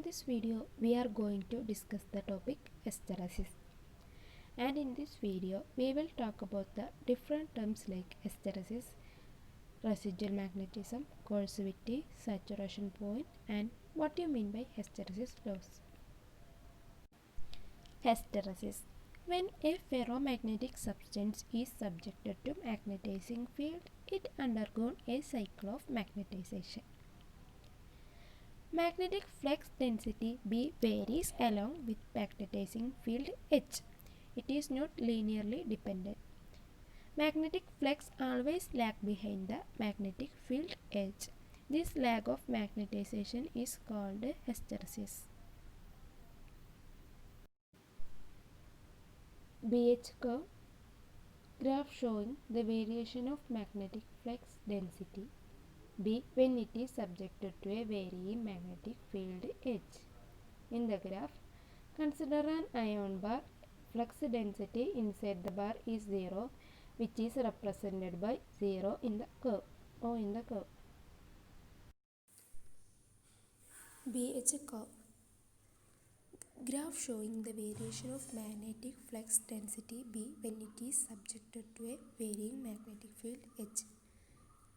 In this video, we are going to discuss the topic hysteresis. And in this video, we will talk about the different terms like hysteresis, residual magnetism, coercivity, saturation point, and what you mean by hysteresis laws. Hysteresis. When a ferromagnetic substance is subjected to magnetizing field, it undergoes a cycle of magnetization. Magnetic flux density B varies along with magnetizing field H. It is not linearly dependent. Magnetic flux always lag behind the magnetic field H. This lag of magnetization is called hysteresis. BH curve graph showing the variation of magnetic flux density B when it is subjected to a varying magnetic field H. In the graph, consider an ion bar. Flux density inside the bar is 0, which is represented by 0 in the curve or in the curve. BH curve graph showing the variation of magnetic flux density B when it is subjected to a varying magnetic field H.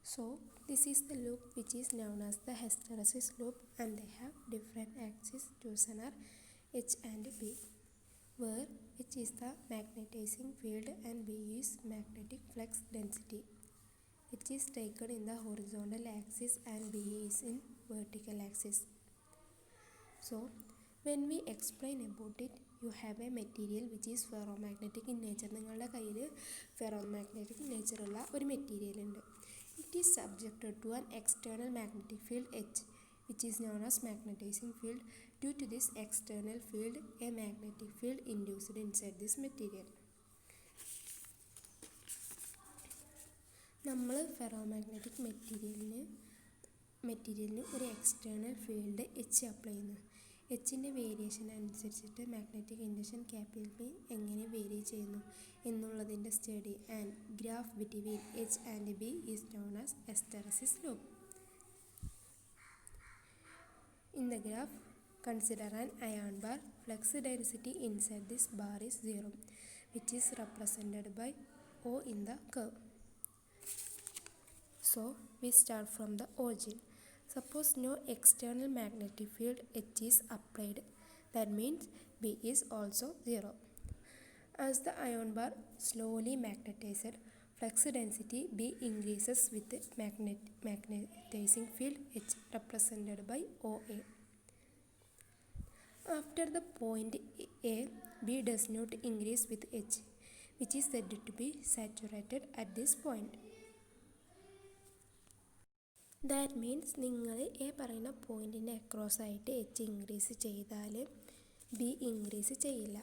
So, this is the loop which is known as the hysteresis loop, and they have different axes chosen are H and B, where H is the magnetizing field and B is magnetic flux density. H is taken in the horizontal axis and B is in vertical axis. So, when we explain about it, you have a material which is ferromagnetic in nature. നിങ്ങളുടെ കയ്യിൽ ferromagnetic nature ഉള്ള ഒരു material ഉണ്ട്. It is subjected to an external magnetic field H, which is known as magnetizing field. Due to this external field, a magnetic field induced inside this material. നമ്മൾ ferromagnetic മെറ്റീരിയലിന് ഒരു external field H apply ചെയ്യുന്നു. എച്ചിൻ്റെ variation അനുസരിച്ചിട്ട് magnetic induction capital എങ്ങനെ vary ചെയ്യുന്നു എന്നുള്ളതിൻ്റെ study and graph between H and B is known as hysteresis loop. In the graph, consider an ion bar. Flux density inside this bar is 0, which is represented by O in the curve. So, we start from the origin. Suppose no external magnetic field H is applied. That means B is also 0. As the ion bar slowly magnetized, flux density B increases with magnetizing field H represented by OA. After the point A, B does not increase with H, which is said to be saturated at this point. That means നിങ്ങൾ A പറയുന്ന പോയിൻറ്റിൻ്റെ across ആയിട്ട് H increase ചെയ്താൽ B increase ചെയ്യില്ല.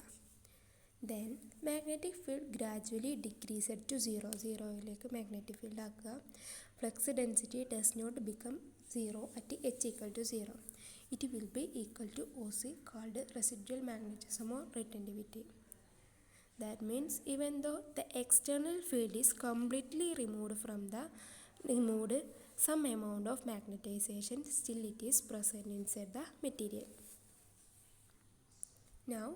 Then magnetic field gradually decreased to 0 magnetic field ആക്കുക. Flux density does not become 0 at H equal to 0. It will be equal to O C called residual magnetism or retentivity. That means even though the external field is completely removed some amount of magnetization, still it is present inside the material. Now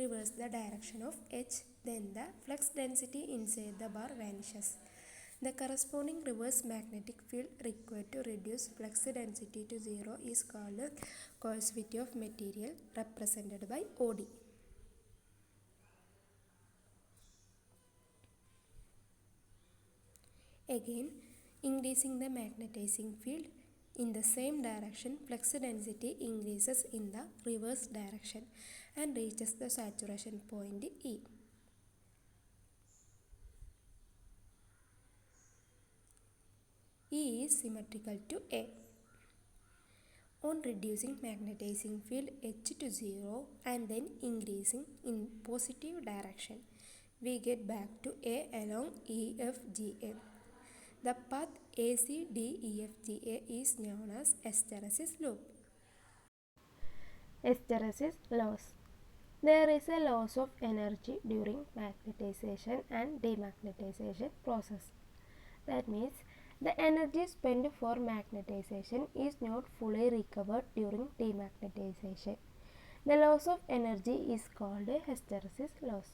reverse the direction of H, then the flux density inside the bar vanishes. The corresponding reverse magnetic field required to reduce flux density to 0 is called coercivity of material, represented by OD. Again, increasing the magnetizing field in the same direction, flux density increases in the reverse direction and reaches the saturation point E. E is symmetrical to A. On reducing magnetizing field H to 0 and then increasing in positive direction, we get back to A along EFGA. The path ACDEFGA is known as hysteresis loop. Hysteresis loss. There is a loss of energy during magnetization and demagnetization process. That means The energy spent for magnetization is not fully recovered during demagnetization. The loss of energy is called hysteresis loss.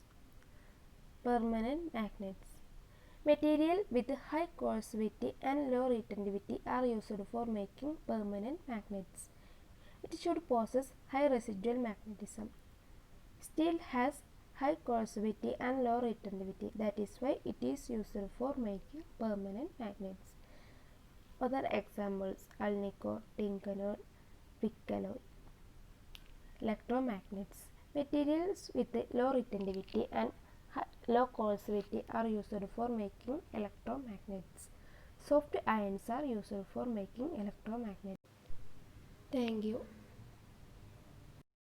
Permanent magnets. Material with high coercivity and low retentivity are used for making permanent magnets. It should possess high residual magnetism. Steel has high coercivity and low retentivity. That is why it is used for making permanent magnets. Other examples: alnico, tincanol, picalloy. Electromagnets. Materials with low retentivity and low coercivity are used for making electromagnets. Soft ions are used for making electromagnets. Thank you.